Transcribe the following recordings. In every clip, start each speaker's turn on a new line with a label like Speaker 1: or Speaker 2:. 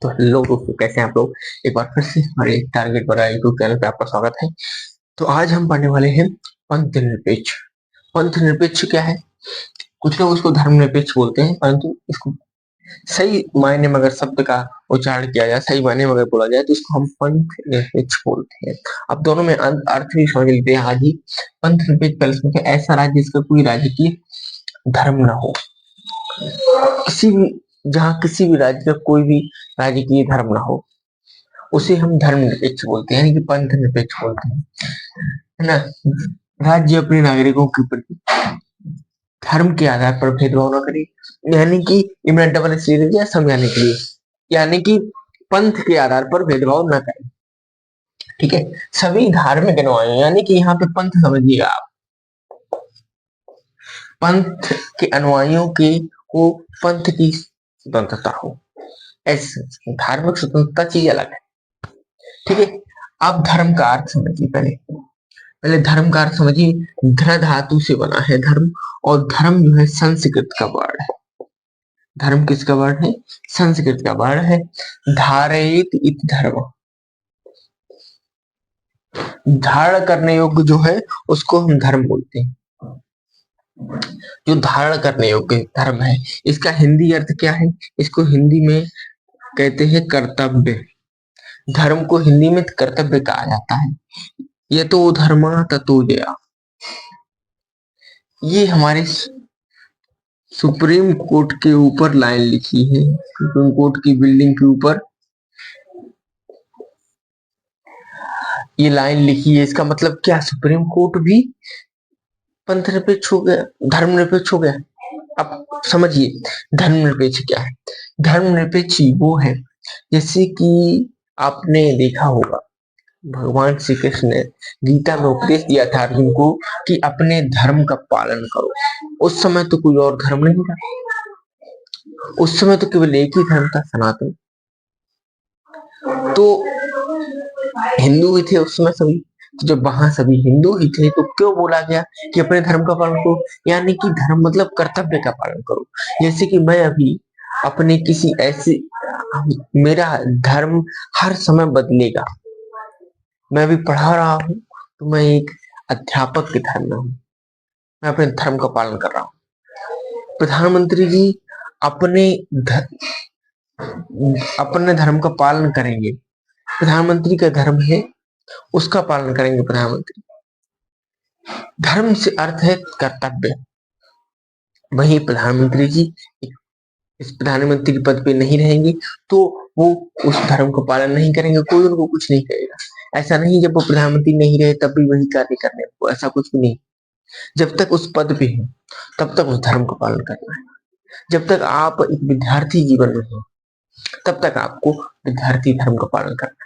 Speaker 1: तो हेलो दोस्तों, कैसे हैं आप लोग। एक बार फिर से हमारे टारगेट बड़ा यूट्यूब चैनल पे आपका स्वागत है। तो आज हम पढ़ने वाले हैं पंथ निरपेक्ष। पंथ निरपेक्ष क्या है? कुछ लोग उसको धर्मनिरपेक्ष बोलते हैं, परंतु इसको सही मायने में अगर शब्द का उच्चारण किया जाए, सही मायने में अगर बोला जाए तो इसको हम पंथ निरपेक्ष बोलते हैं। अब दोनों में अर्थ भी समझ लेते हैं। आज ही पंथ निरपेक्ष पहले समझते हैं, ऐसा राज्य जिसका कोई राजकीय धर्म ना हो। किसी भी जहाँ किसी भी राज्य का कोई भी राजकीय धर्म ना हो, उसे हम धर्मनिरपेक्ष बोलते हैं, यानी कि पंथ निरपेक्ष बोलते हैं, है ना। राज्य अपने नागरिकों के प्रति धर्म के आधार पर भेदभाव न करे, यानी कि इमरान डबल दिया समझाने के लिए, यानी कि पंथ के आधार पर भेदभाव न करे। ठीक है, सभी धार्मिक अनुयायी, यानी कि यहाँ पे पंथ समझिएगा आप, पंथ के अनुयायियों के को पंथ की स्वतंत्रता हो, ऐसे धार्मिक स्वतंत्रता चीज अलग है। ठीक है, आप धर्म का अर्थ समझिए। पहले पहले धर्म का अर्थ समझिए। धर्म धातु से बना है धर्म, और धर्म जो है संस्कृत का वर्ड है। धर्म किसका वर्ड है? संस्कृत का वर्ड है। धारयित इत धर्म, धारण करने योग्य जो है उसको हम धर्म बोलते हैं। जो धारण करने योग्य धर्म है, इसका हिंदी अर्थ क्या है? इसको हिंदी में कहते हैं कर्तव्य। धर्म को हिंदी में कर्तव्य कहा जाता है। ये तो धर्म ततो जया, ये हमारे सुप्रीम कोर्ट के ऊपर लाइन लिखी है। सुप्रीम कोर्ट की बिल्डिंग के ऊपर ये लाइन लिखी है। इसका मतलब क्या? सुप्रीम कोर्ट भी पंथ निरपेक्ष हो गया, धर्मनिरपेक्ष हो गया। अब समझिए धर्मनिरपेक्ष क्या है। धर्मनिरपेक्ष वो है, जैसे कि आपने देखा होगा भगवान श्री कृष्ण ने गीता में उपदेश दिया था अर्जुन को कि अपने धर्म का पालन करो। उस समय तो कोई और धर्म नहीं था, उस समय तो केवल एक ही धर्म था, सनातन। तो हिंदू ही थे उस समय सभी। तो जब वहां सभी हिंदू ही थे तो क्यों बोला गया कि अपने धर्म का पालन करो? यानी कि धर्म मतलब कर्तव्य का पालन करो। जैसे कि मैं अभी अपने किसी ऐसे, मेरा धर्म हर समय बदलेगा। मैं अभी पढ़ा रहा हूँ तो मैं एक अध्यापक के धर्म में हूँ, मैं अपने धर्म का पालन कर रहा हूँ। प्रधानमंत्री जी अपने अपने धर्म का पालन करेंगे। प्रधानमंत्री का धर्म है, उसका पालन करेंगे प्रधानमंत्री। धर्म से अर्थ है कर्तव्य। वही प्रधानमंत्री जी इस प्रधानमंत्री के पद पे नहीं रहेंगे तो वो उस धर्म का पालन नहीं करेंगे, कोई उनको कुछ नहीं कहेगा। ऐसा नहीं जब वो प्रधानमंत्री नहीं रहे तब भी वही कार्य करने को, ऐसा कुछ भी नहीं। जब तक उस पद पे है तब तक उस धर्म का पालन करना है। जब तक आप एक विद्यार्थी जीवन में हो तब तक आपको विद्यार्थी धर्म का पालन करना है।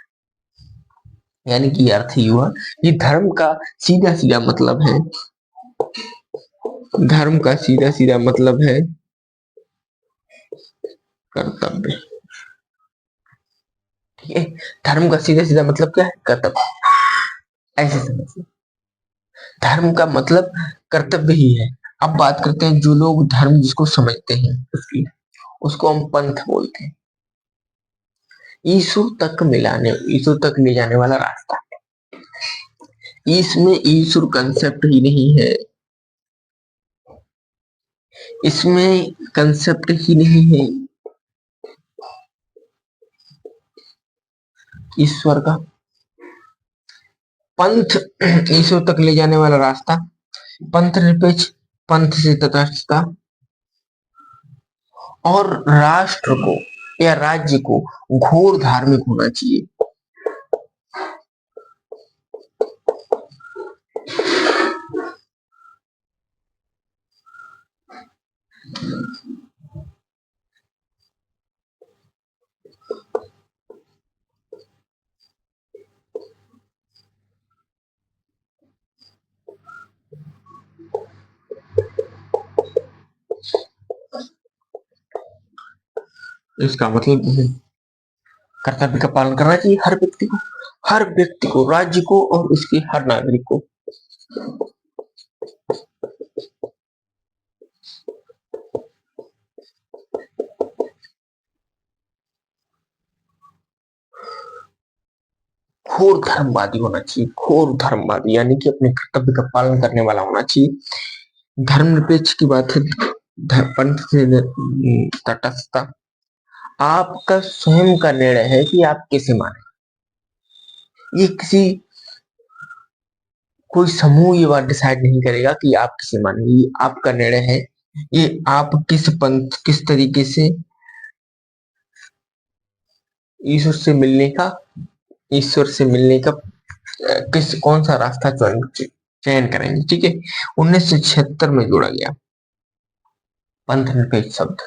Speaker 1: यानी कि अर्थ ही हुआ, ये धर्म का सीधा सीधा मतलब है, धर्म का सीधा सीधा मतलब है कर्तव्य। ठीक है, धर्म का सीधा सीधा मतलब क्या है? कर्तव्य। ऐसे समझिए, धर्म का मतलब कर्तव्य ही है। अब बात करते हैं जो लोग धर्म जिसको समझते हैं उसकी, उसको हम पंथ बोलते हैं। ईश्वर तक मिलाने, ईश्वर तक ले जाने वाला रास्ता। इसमें ईश्वर कंसेप्ट ही नहीं है, इसमें कंसेप्ट ही नहीं है ईश्वर का। पंथ ईश्वर तक ले जाने वाला रास्ता, पंथ निरपेक्ष, पंथ से तटस्थता, और राष्ट्र को या राज्य को घोर धार्मिक होना चाहिए। इसका मतलब कर्तव्य का पालन करना चाहिए हर व्यक्ति को, हर व्यक्ति को, राज्य को और उसके हर नागरिक को। घोर धर्मवादी होना चाहिए, घोर धर्मवादी, यानी कि अपने कर्तव्य का पालन करने वाला होना चाहिए। धर्मनिरपेक्ष की बात है, पंथ से तटस्थता, आपका स्वयं का निर्णय है कि आप कैसे माने। ये किसी कोई समूह ये बात डिसाइड नहीं करेगा कि आप किसे मानेंगे, ये आपका निर्णय है। ये आप किस पंथ, किस तरीके से ईश्वर से मिलने का किस कौन सा रास्ता चयन करेंगे। ठीक है, 1976 में जोड़ा गया पंथ निरपेक्ष शब्द,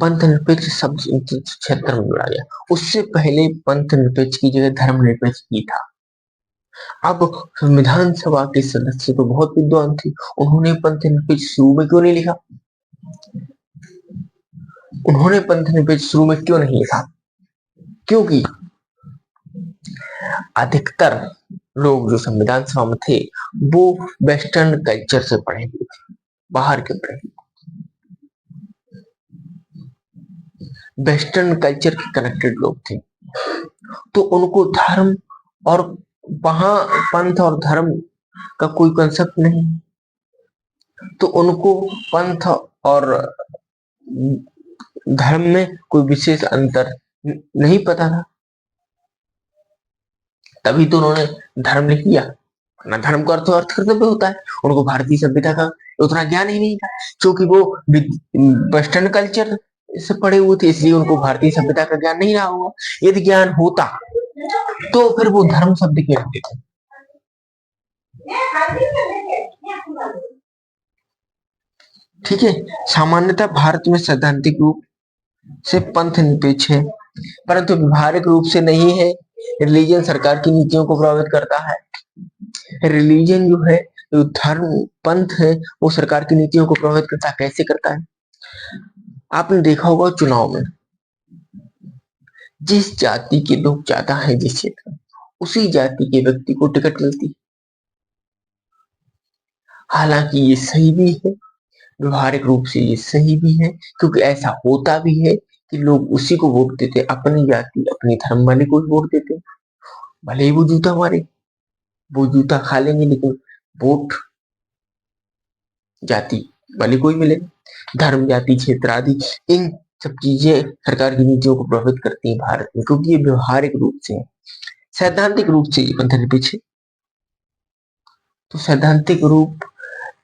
Speaker 1: पंथ निरपेक्ष शब्द 1976 में जोड़ा गया। उससे पहले पंथ निरपेक्ष की जगह धर्मनिरपेक्ष ही था। अब संविधान सभा के सदस्य तो बहुत विद्वान थे, उन्होंने पंथ निरपेक्ष शुरू में क्यों नहीं लिखा? उन्होंने पंथ निरपेक्ष शुरू में क्यों नहीं लिखा? क्योंकि अधिकतर लोग जो संविधान सभा में थे वो वेस्टर्न कल्चर से पढ़े हुए थे, बाहर के पढ़े, वेस्टर्न कल्चर के कनेक्टेड लोग थे। तो उनको धर्म और वहां पंथ और धर्म का कोई कंसेप्ट नहीं, तो उनको पंथ और धर्म में कोई विशेष अंतर नहीं पता था, तभी तो उन्होंने धर्म लिख दिया। ना धर्म का अर्थ कर्तव्य होता है, उनको भारतीय सभ्यता का उतना ज्ञान ही नहीं था, क्योंकि वो वेस्टर्न कल्चर से पढ़े हुए थे, इसलिए उनको भारतीय सभ्यता का ज्ञान नहीं रहा होगा। यदि ज्ञान होता तो फिर वो धर्म शब्द क्यों रखते थे? ठीक है, सामान्यतः भारत में सैद्धांतिक रूप से पंथ निरपेक्ष है, परंतु व्यवहारिक रूप से नहीं है। रिलीजन सरकार की नीतियों को प्रभावित करता है। रिलीजन जो है, जो धर्म पंथ है, वो सरकार की नीतियों को प्रभावित करता है। कैसे करता है? आपने देखा होगा चुनाव में जिस जाति के लोग ज्यादा है जिस क्षेत्र में, उसी जाति के व्यक्ति को टिकट मिलती है। हालांकि ये सही भी है, व्यवहारिक रूप से ये सही भी है, क्योंकि ऐसा होता भी है कि लोग उसी को वोट देते, अपनी जाति अपनी धर्म वाले को वोट देते, भले ही वो जूता मारे, वो जूता खा लेंगे, लेकिन वोट जाति वाले को ही मिले। धर्म, जाति, क्षेत्र आदि इन सब चीजें सरकार की नीतियों को प्रभावित करती हैं भारत में, क्योंकि ये व्यवहारिक रूप से, सैद्धांतिक रूप से पंथ निरपेक्ष है। तो सैद्धांतिक रूप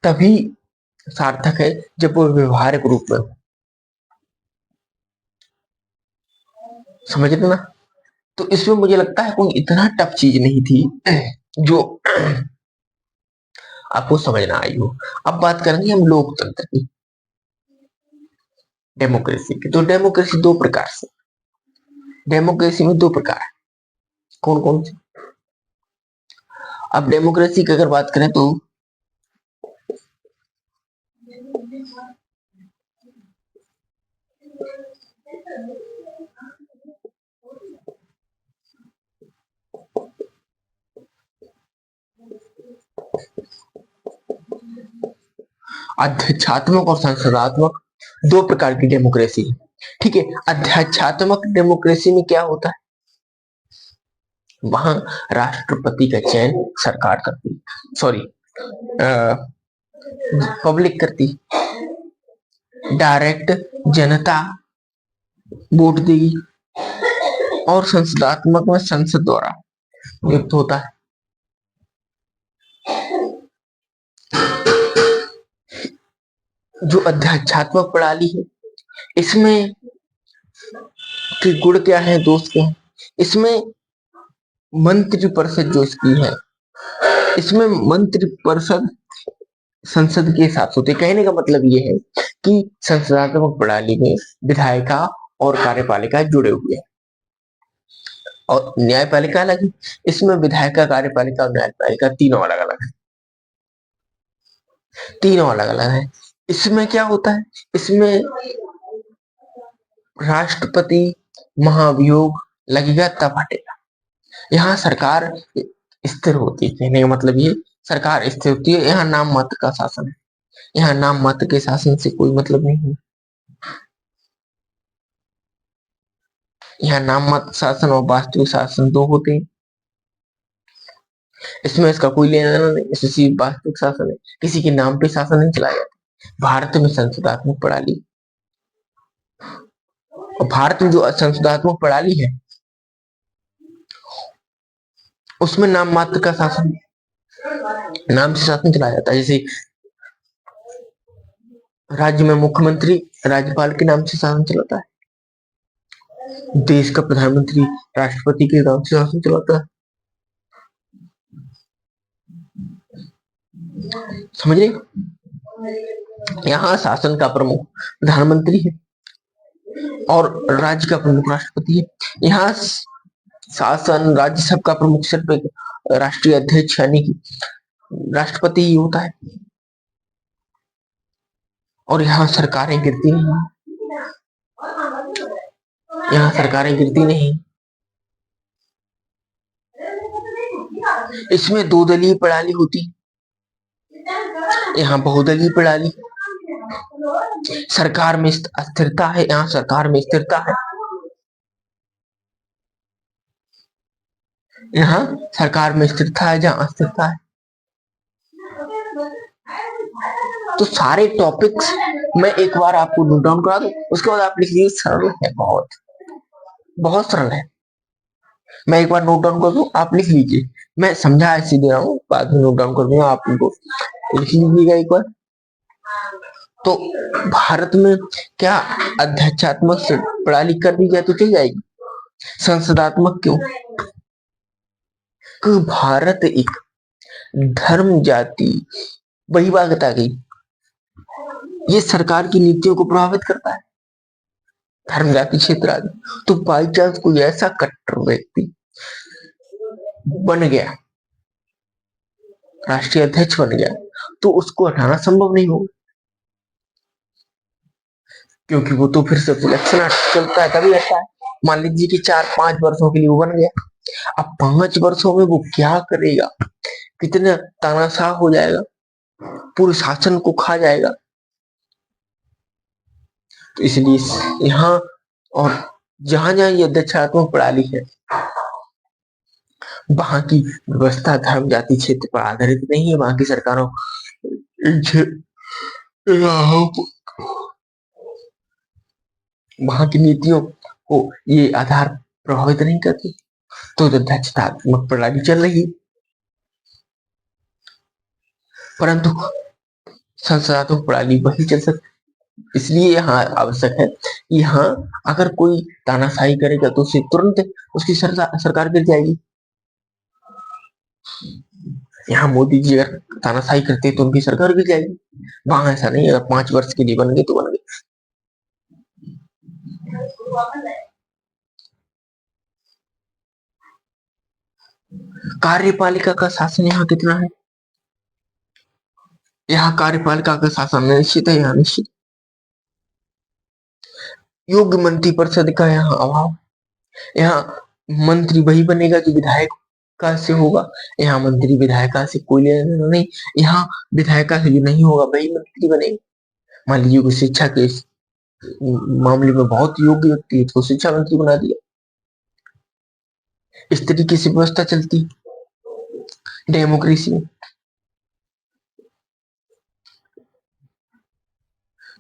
Speaker 1: तभी सार्थक है जब वो व्यवहारिक रूप में हो। समझ रहे ना? तो इसमें मुझे लगता है कोई इतना टफ चीज नहीं थी जो आपको समझ ना आई हो। अब बात करेंगे हम लोकतंत्र की, डेमोक्रेसी की। तो डेमोक्रेसी दो प्रकार से, डेमोक्रेसी में दो प्रकार है। कौन कौन से? अब डेमोक्रेसी की अगर बात करें तो अध्यक्षात्मक और संसदात्मक दो प्रकार की डेमोक्रेसी है। ठीक है, अध्यक्षात्मक डेमोक्रेसी में क्या होता है? वहां राष्ट्रपति का चयन सरकार करती, सॉरी पब्लिक करती, डायरेक्ट जनता वोट देगी। और संसदात्मक में संसद द्वारा नियुक्त होता है। जो अध्यक्षात्मक प्रणाली है, इसमें के गुण क्या है, दोस्त क्या है? इसमें मंत्रिपरिषद जो इसकी है, इसमें मंत्रिपरिषद संसद के साथ होते। कहने का मतलब ये है कि संसदात्मक प्रणाली में विधायिका और कार्यपालिका जुड़े हुए हैं, और न्यायपालिका अलग है। इसमें विधायिका, कार्यपालिका और न्यायपालिका तीनों अलग अलग है, तीनों अलग अलग है। इसमें क्या होता है? इसमें राष्ट्रपति महाभियोग लगेगा तब हटेगा। यहाँ सरकार स्थिर होती है। कहने का मतलब ये, सरकार स्थिर होती है। यहाँ नाम मात्र का शासन है, यहाँ नाम मात्र के शासन से कोई मतलब नहीं है। यहाँ नाम मात्र शासन और वास्तविक शासन दो होते हैं। इसमें इसका कोई लेना देना नहीं, इसमें सिर्फ वास्तविक शासन है, किसी के नाम पे शासन नहीं चलाया जाता। भारत में संसदात्मक प्रणाली, और भारत में जो संसदात्मक प्रणाली है उसमें नाम मात्र का शासन, नाम से शासन चलाया जाता है। जैसे राज्य में मुख्यमंत्री राज्यपाल के नाम से शासन चलाता है, देश का प्रधानमंत्री राष्ट्रपति के नाम से शासन चलाता है। समझ रहे? यहाँ शासन का प्रमुख प्रधानमंत्री है और राज्य का प्रमुख राष्ट्रपति है। यहाँ शासन राज्यसभा का प्रमुख सिर्फ एक राष्ट्रीय अध्यक्ष यानी कि राष्ट्रपति ही होता है। और यहाँ सरकारें गिरती नहीं, यहाँ सरकारें गिरती नहीं। इसमें दो दलीय प्रणाली होती, यहाँ बहुदलीय प्रणाली। सरकार में अस्थिरता है, यहाँ सरकार में स्थिरता है। यहाँ सरकार में स्थिरता है, जहाँ अस्थिरता है। तो सारे टॉपिक्स मैं एक बार आपको नोट डाउन करा दूं, उसके बाद आप लिखिए। सरल है, बहुत बहुत सरल है। मैं एक बार नोट डाउन कर दूं, आप लिख लीजिए। मैं समझा ऐसे दे रहा हूँ, बाद में नोट डाउन कर दूंगा, आप उनको लिख लीजिएगा एक बार। तो भारत में क्या अध्यक्षात्मक प्रणाली कर दी जाए तो चल जाएगी, संसदात्मक क्यों? क्योंकि भारत एक धर्म जाति बहिर्वागता की, ये सरकार की नीतियों को प्रभावित करता है, धर्म जाति क्षेत्र आदि। तो बाई चांस कोई ऐसा कट्टर व्यक्ति बन गया, राष्ट्रीय अध्यक्ष बन गया, तो उसको हटाना संभव नहीं होगा, क्योंकि वो तो फिर से इलेक्शन चलता है तभी हटता है। मान लीजिए कि 4-5 वर्षों के लिए वो बन गया, अब 5 वर्षों में वो क्या करेगा, कितना तानाशाह हो जाएगा, पूरे शासन को खा जाएगा। तो इसलिए यहाँ और जहां जहां ये अध्यक्षात्मक प्रणाली है, वहां की व्यवस्था धर्म जाति क्षेत्र पर आधारित नहीं है। वहां की सरकारों वहां की नीतियों को ये आधार प्रभावित नहीं करती। तो अध्यक्षात्मक प्रणाली चल रही है, परंतु संसदात्मक प्रणाली वही चल सकती। इसलिए यहाँ आवश्यक है कि यहाँ अगर कोई तानाशाही करेगा तो उसे तुरंत उसकी सरकार गिर जाएगी। यहाँ मोदी जी अगर तानाशाही करते तो उनकी सरकार गिर जाएगी। वहां ऐसा नहीं, अगर 5 वर्ष के लिए बन गए तो बन गए। कार्यपालिका का शासन यहाँ कितना है? यहाँ कार्यपालिका का शासन निश्चित है, यहाँ निश्चित। योग्य मंत्री परिषद का यहाँ अभाव। यहाँ मंत्री वही बनेगा जो विधायक से होगा, यहाँ मंत्री विधायका से कोई लेना देना नहीं। यहाँ विधायका से जो नहीं होगा वही मंत्री बनेगा। मान लीजिए कि शिक्षा के मामले में बहुत योग्य व्यक्ति है तो शिक्षा मंत्री बना दिया। इस तरीके से व्यवस्था चलती डेमोक्रेसी में।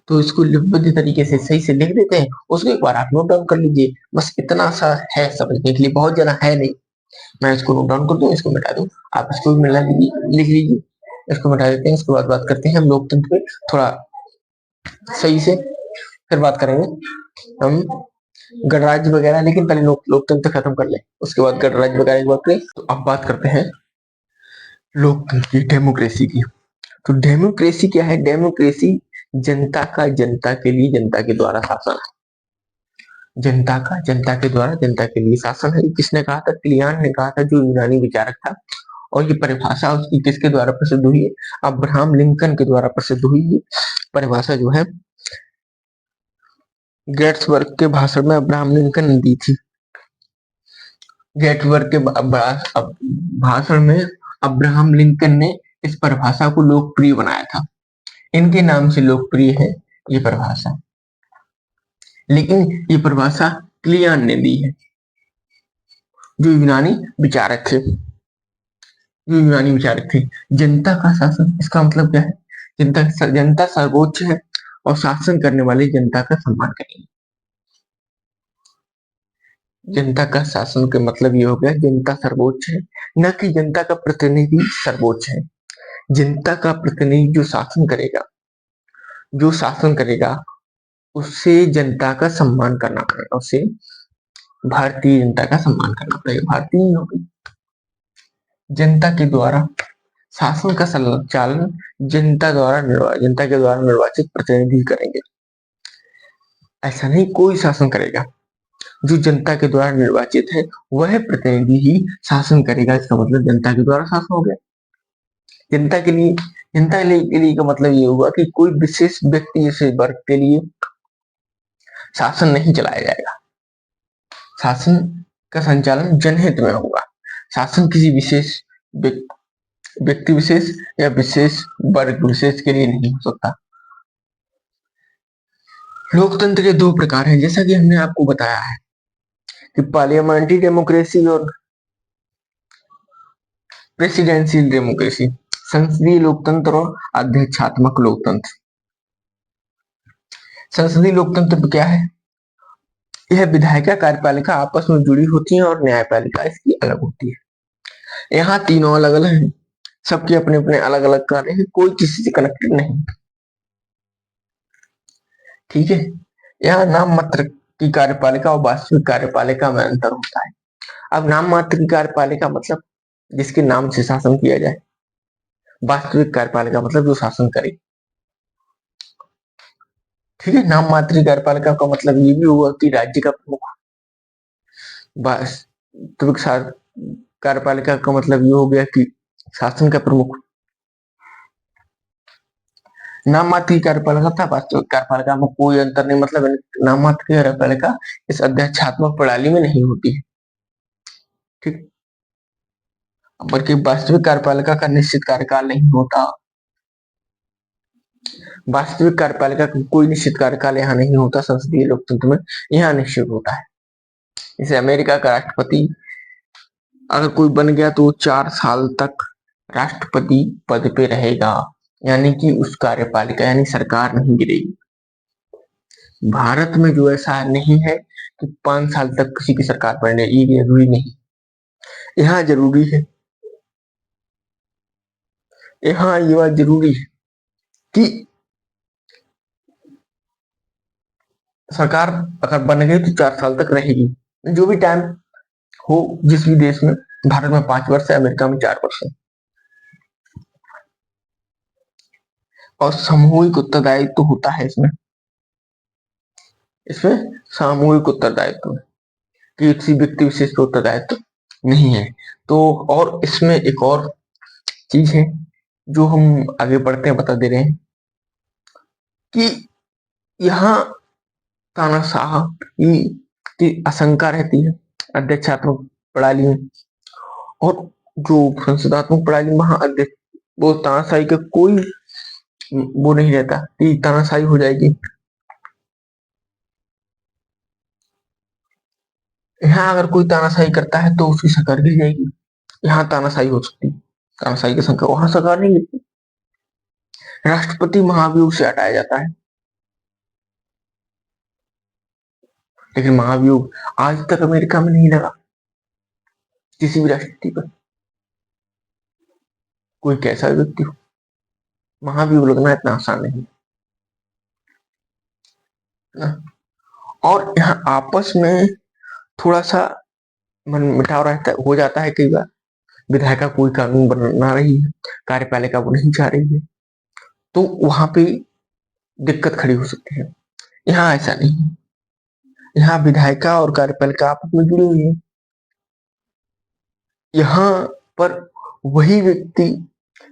Speaker 1: तो इसको लिखबद्ध तरीके से सही से लिख देते हैं, उसको एक बार आप नोट डाउन कर लीजिए। बस इतना सा है समझने के लिए, बहुत ज्यादा है नहीं। मैं इसको नोट डाउन कर दूं, इसको मिटा दूं, आप इसको भी मिला लीजिए, लिख लीजिए। इसको मिटा देते हैं, इसके बाद बात करते हैं हम लोकतंत्र पे थोड़ा सही से, फिर बात करेंगे हम गणराज्य वगैरह। लेकिन पहले लोकतंत्र खत्म कर ले, उसके बाद गणराज्य वगैरह की बात करें। तो अब बात करते हैं लोकतंत्र की, डेमोक्रेसी की। तो डेमोक्रेसी क्या है? डेमोक्रेसी जनता का जनता के लिए जनता के द्वारा शासन है। जनता का जनता के द्वारा जनता के लिए शासन है। किसने कहा था? क्लियान ने कहा था, जो यूनानी विचारक था। और ये परिभाषा उसकी किसके द्वारा प्रसिद्ध हुई है? अब्राहम लिंकन के द्वारा प्रसिद्ध हुई है। परिभाषा जो है गेट्सबर्ग के भाषण में अब्राहम लिंकन ने दी थी। गेट्सबर्ग के भाषण में अब्राहम लिंकन ने इस परिभाषा को लोकप्रिय बनाया था। इनके नाम से लोकप्रिय है ये परिभाषा, लेकिन ये परिभाषा क्लियान ने दी है, जो यूनानी विचारक थे। जो यूनानी विचारक थे। जनता का शासन, इसका मतलब क्या है? जनता सर्वोच्च है और शासन करने वाले जनता का सम्मान करेंगे। जनता का शासन का मतलब ये हो गया जनता सर्वोच्च है, न कि जनता का प्रतिनिधि सर्वोच्च है। जनता का प्रतिनिधि जो शासन करेगा उससे जनता का सम्मान करना पड़ेगा, उसे भारतीय जनता का सम्मान करना पड़ेगा। भारतीय नहीं होगी, जनता के द्वारा शासन का संचालन जनता के द्वारा निर्वाचित प्रतिनिधि करेंगे। ऐसा नहीं कोई शासन करेगा, जो जनता के द्वारा निर्वाचित है वह प्रतिनिधि ही शासन करेगा। इसका मतलब जनता के द्वारा शासन हो गया। जनता के लिए जनता के लिए का मतलब ये हुआ कि कोई विशेष व्यक्ति जैसे वर्ग के लिए शासन नहीं चलाया जाएगा। शासन का संचालन जनहित में होगा। शासन किसी विशेष व्यक्ति विशेष या विशेष वर्ग विशेष के लिए नहीं हो सकता। लोकतंत्र के दो प्रकार हैं, जैसा कि हमने आपको बताया है कि पार्लियामेंट्री डेमोक्रेसी और प्रेसिडेंशियल डेमोक्रेसी, संसदीय लोकतंत्र और अध्यक्षात्मक लोकतंत्र। संसदीय लोकतंत्र क्या है? यह विधायिका कार्यपालिका आपस में जुड़ी होती है और न्यायपालिका इसकी अलग होती है। यहाँ तीनों अलग अलग हैं, सबके अपने अपने अलग अलग कार्य हैं, कोई किसी से कनेक्टेड नहीं। ठीक है, यहाँ नाम मात्र की कार्यपालिका और वास्तविक कार्यपालिका में अंतर होता है। अब नाम मात्र की कार्यपालिका मतलब जिसके नाम से शासन किया जाए, वास्तविक कार्यपालिका मतलब जो शासन करे। ठीक है, नाम मात्र की कार्यपालिका का मतलब ये भी हुआ कि राज्य का प्रमुख। वास्तविक कार्यपालिका का मतलब ये हो गया कि शासन का प्रमुख। नाम मात्र की कार्यपालिका था, वास्तविक कार्यपालिका में कोई अंतर नहीं। मतलब नाम मात्र की कार्यपालिका इस अध्यक्षात्मक प्रणाली में नहीं होती है। ठीक, बल्कि वास्तविक कार्यपालिका का निश्चित कार्यकाल नहीं होता। वास्तविक कार्यपालिका का कोई निश्चित कार्यकाल यहाँ नहीं होता। संसदीय लोकतंत्र में यहाँ निश्चित होता है। जैसे अमेरिका का राष्ट्रपति अगर कोई बन गया तो 4 साल तक राष्ट्रपति पद पे रहेगा, यानी कि उस कार्यपालिका यानी सरकार नहीं गिरेगी। भारत में जो ऐसा नहीं है कि 5 साल तक किसी की सरकार बने, ये जरूरी नहीं। यहाँ जरूरी है, यहाँ ये बात जरूरी है कि सरकार अगर बन गई तो 4 साल तक रहेगी, जो भी टाइम हो जिस भी देश में। भारत में 5 वर्ष है, अमेरिका में 4 वर्ष है। और सामूहिक उत्तरदायित्व तो होता है इसमें सामूहिक उत्तरदायित्व कि किसी व्यक्ति विशेष पर उत्तरदायित्व नहीं है। तो और इसमें एक और चीज है जो हम आगे बढ़ते हैं बता दे रहे हैं कि यहाँ तानाशाह की आशंका रहती है अध्यक्षात्मक प्रणाली में, और जो संसदात्मक प्रणाली में वहां अध्यक्ष वो तानाशाही का कोई वो नहीं रहता कि तानाशाही हो जाएगी। यहाँ अगर कोई तानाशाही करता है तो उसकी सरकार गिर जाएगी। यहाँ तानाशाही हो सकती है, तानाशाही की संख्या, वहां सरकार नहीं गिरती। राष्ट्रपति महाभियोग से हटाया जाता है, लेकिन महाभियोग आज तक अमेरिका में नहीं लगा किसी भी राष्ट्रपति पर। कोई कैसा व्यक्ति हो, महाभियोग लगना इतना आसान नहीं है। और यहाँ आपस में थोड़ा सा मन मिटाव रहता हो जाता है कई बार। विधायिका कोई कानून बना रही है, कार्यपालिका वो नहीं चाह रही है, तो वहां पे दिक्कत खड़ी हो सकती है। यहाँ ऐसा नहीं, यहाँ विधायिका और कार्यपालिका आपस में जुड़ी हुई है। यहाँ पर वही व्यक्ति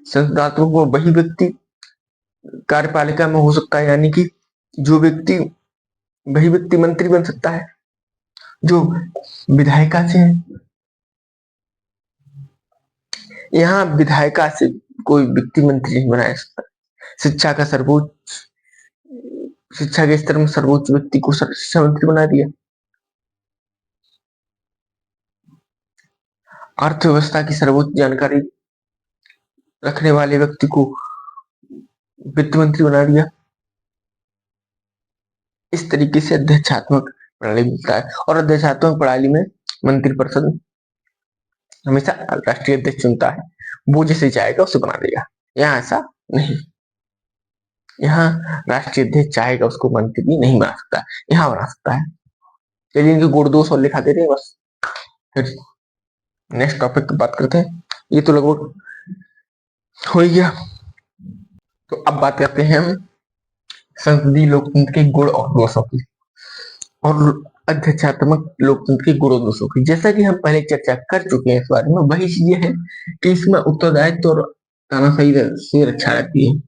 Speaker 1: संसदात्मक में वही व्यक्ति कार्यपालिका में हो सकता है, यानी कि जो व्यक्ति वही व्यक्ति मंत्री बन सकता है जो विधायिका से है। यहाँ विधायिका से कोई व्यक्ति मंत्री नहीं बनाया सकता। शिक्षा का सर्वोच्च शिक्षा के स्तर में सर्वोच्च व्यक्ति को शिक्षा मंत्री बना दिया। अर्थव्यवस्था की सर्वोच्च जानकारी रखने वाले व्यक्ति को वित्त मंत्री बना दिया। इस तरीके से अध्यक्षात्मक प्रणाली मिलता है, और अध्यक्षात्मक प्रणाली में मंत्रिपरिषद हमेशा राष्ट्रीय अध्यक्ष चुनता है, वो जिसे चाहेगा उसे बना देगा। यहाँ ऐसा नहीं, यहाँ राष्ट्रीय अध्यक्ष चाहेगा उसको मंत्री नहीं बना सकता, यहाँ बना सकता है। चलिए इनके गुण दोष और लिखा देते हैं बस, फिर नेक्स्ट टॉपिक की बात करते हैं। ये तो लगभग हो ही गया। तो अब बात करते हैं हम संसदीय लोकतंत्र के गुण और दोषों की, और अध्यक्षात्मक लोकतंत्र के गुण और दोषों की। जैसा कि हम पहले चर्चा कर चुके हैं इस बारे में, वही चीजें हैं कि इसमें उत्तरदायित्व और तानाशाही से रक्षा रहती है।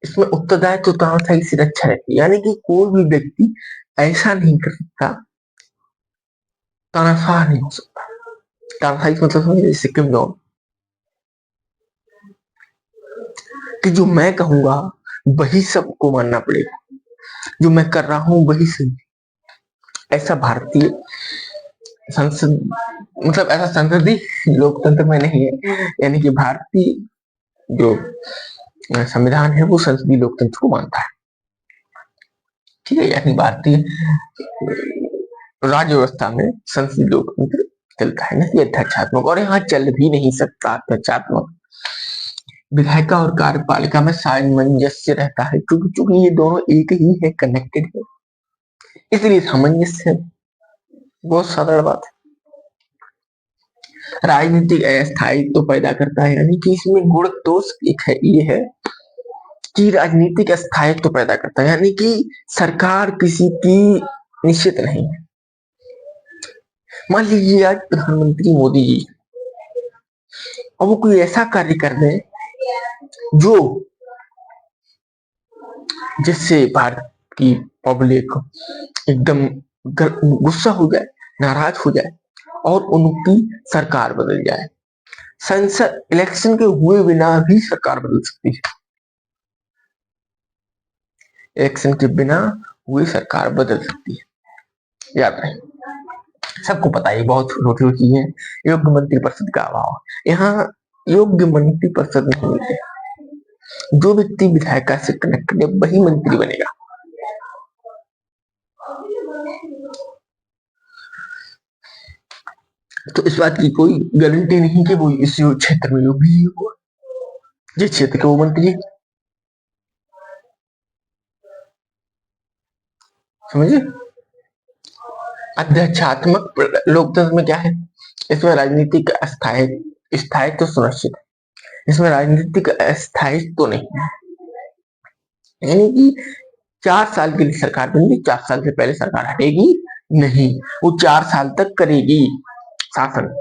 Speaker 1: इसमें उत्तरदायित्व तो तानाशाही से रक्षा रहती है, यानी कि कोई भी व्यक्ति ऐसा नहीं कर सकता, तानाशाह नहीं हो सकता। तानाशाही मतलब समझिए सिक्किम जॉब, कि जो मैं कहूंगा वही सबको मानना पड़ेगा, जो मैं कर रहा हूं वही सही। ऐसा भारतीय संसद मतलब ऐसा संसदीय लोकतंत्र में नहीं है, यानी कि भारतीय जो संविधान है वो संसदीय लोकतंत्र को मानता है। ठीक है, यानी भारतीय राज्य व्यवस्था में संसदीय लोकतंत्र चलता है, ना कि अध्यक्षात्मक। और यहाँ चल भी नहीं सकता अध्यक्षात्मक। विधायिका और कार्यपालिका में सामंजस्य रहता है, क्योंकि ये दोनों एक ही है, कनेक्टेड है, इसलिए सामंजस्य है। बहुत साधारण बात है। राजनीतिक अस्थायित्व तो पैदा करता है, यानी कि इसमें गुण दोष एक है, ये है कि राजनीतिक अस्थायित्व तो पैदा करता है, यानी कि सरकार किसी की निश्चित नहीं है। मान लीजिए आज प्रधानमंत्री मोदी जी, अब वो कोई ऐसा कार्य कर दे जो जिससे भारत की पब्लिक एकदम गुस्सा हो जाए, नाराज हो जाए और उनकी सरकार बदल जाए। संसद इलेक्शन के हुए बिना भी सरकार बदल सकती है, इलेक्शन के बिना हुई सरकार बदल सकती है, याद रहे। सबको पता है, बहुत छोटी चीज है, योग्य मंत्री परिषद का अभाव। यहाँ योग्य मंत्री परिषद नहीं मिलते, जो व्यक्ति विधायिका से कनेक्टेड है वही मंत्री बनेगा। तो इस बात की कोई गारंटी नहीं कि वो इस क्षेत्र में योग्य ही होगा, जिस क्षेत्र के वो मंत्री, समझे। अध्यक्षात्मक लोकतंत्र में क्या है, इसमें राजनीतिक स्थायित्व तो सुनिश्चित है, इसमें राजनीतिक अस्थायित्व तो नहीं है। यानी कि 4 साल के लिए सरकार बनेगी, 4 साल से पहले सरकार हटेगी नहीं, वो 4 साल तक करेगी शासन।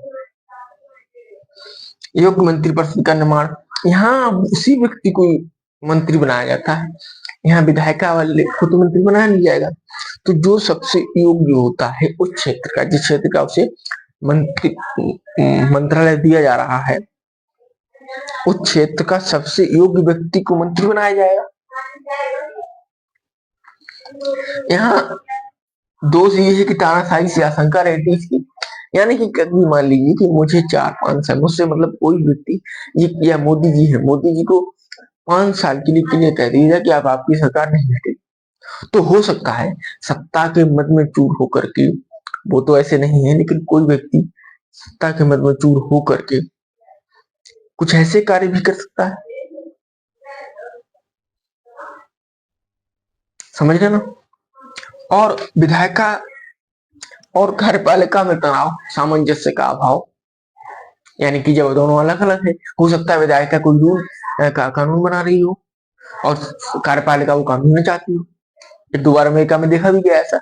Speaker 1: योग्य मंत्रिपरिषद का निर्माण, यहाँ उसी व्यक्ति को मंत्री बनाया जाता है, यहाँ विधायिका वाले को तो मंत्री बनाया नहीं जाएगा। तो जो सबसे योग्य होता है उस क्षेत्र का, जिस क्षेत्र का उसे मंत्रालय दिया जा रहा है, उस क्षेत्र का सबसे योग्य व्यक्ति को मंत्री बनाया जाएगा। यहाँ दोष ये है कि तानाशाही से आशंका रहती है इसकी, यानी कि कभी मान लीजिए कि मुझे 4-5 साल, मुझसे मतलब कोई व्यक्ति, ये या मोदी जी है, मोदी जी को 5 साल के लिए क्लियर कह दीजिएगा कि आप आपकी सरकार नहीं हटेगी, तो हो सकता है सत्ता के मद में चूर होकर के, वो तो ऐसे नहीं है, लेकिन कोई व्यक्ति सत्ता के मद में चूर होकर के कुछ ऐसे कार्य भी कर सकता है, समझ रहे ना। और विधायिका और कार्यपालिका में तनाव, सामंजस्य का अभाव, यानी कि जब दोनों अलग अलग है, हो सकता है विधायिका कोई रूल का कानून बना रही हो और कार्यपालिका वो कानून नहीं चाहती हो। एक 2 बार अमेरिका में देखा भी गया, ऐसा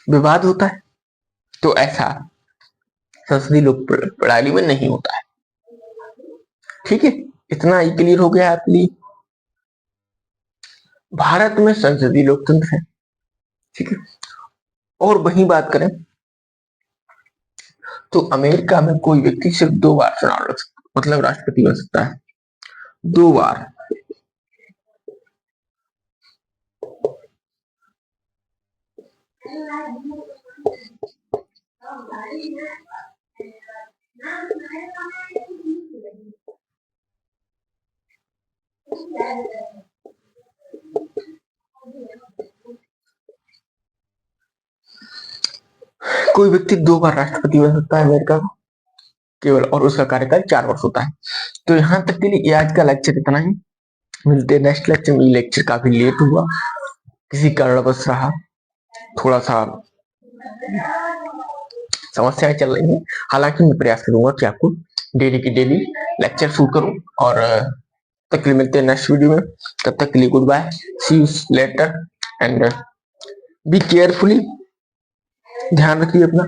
Speaker 1: विवाद होता है। तो ऐसा संसदीय लोक प्रणाली में नहीं होता है। ठीक है, इतना ही क्लियर हो गया आपके लिए। भारत में संसदीय लोकतंत्र है, ठीक है। और वही बात करें तो अमेरिका में कोई व्यक्ति सिर्फ 2 बार चुनाव लड़ सकता, मतलब राष्ट्रपति बन सकता है 2 बार। कोई व्यक्ति 2 बार राष्ट्रपति बन सकता है अमेरिका का केवल, और उसका कार्यकाल 4 वर्ष होता है। तो यहाँ तक के लिए ये आज का लेक्चर इतना ही। मिलते हैं नेक्स्ट लेक्चर में। ये लेक्चर काफी लेट हुआ, किसी कारणवश रहा, थोड़ा सा समस्याएं चल रही हैं। हालांकि मैं प्रयास करूंगा कि आपको डेली की डेली लेक्चर शूट करूं। और तक के लिए मिलते हैं नेक्स्ट वीडियो में। तब तक के लिए goodbye, see you later and be carefully, ध्यान रखिए अपना।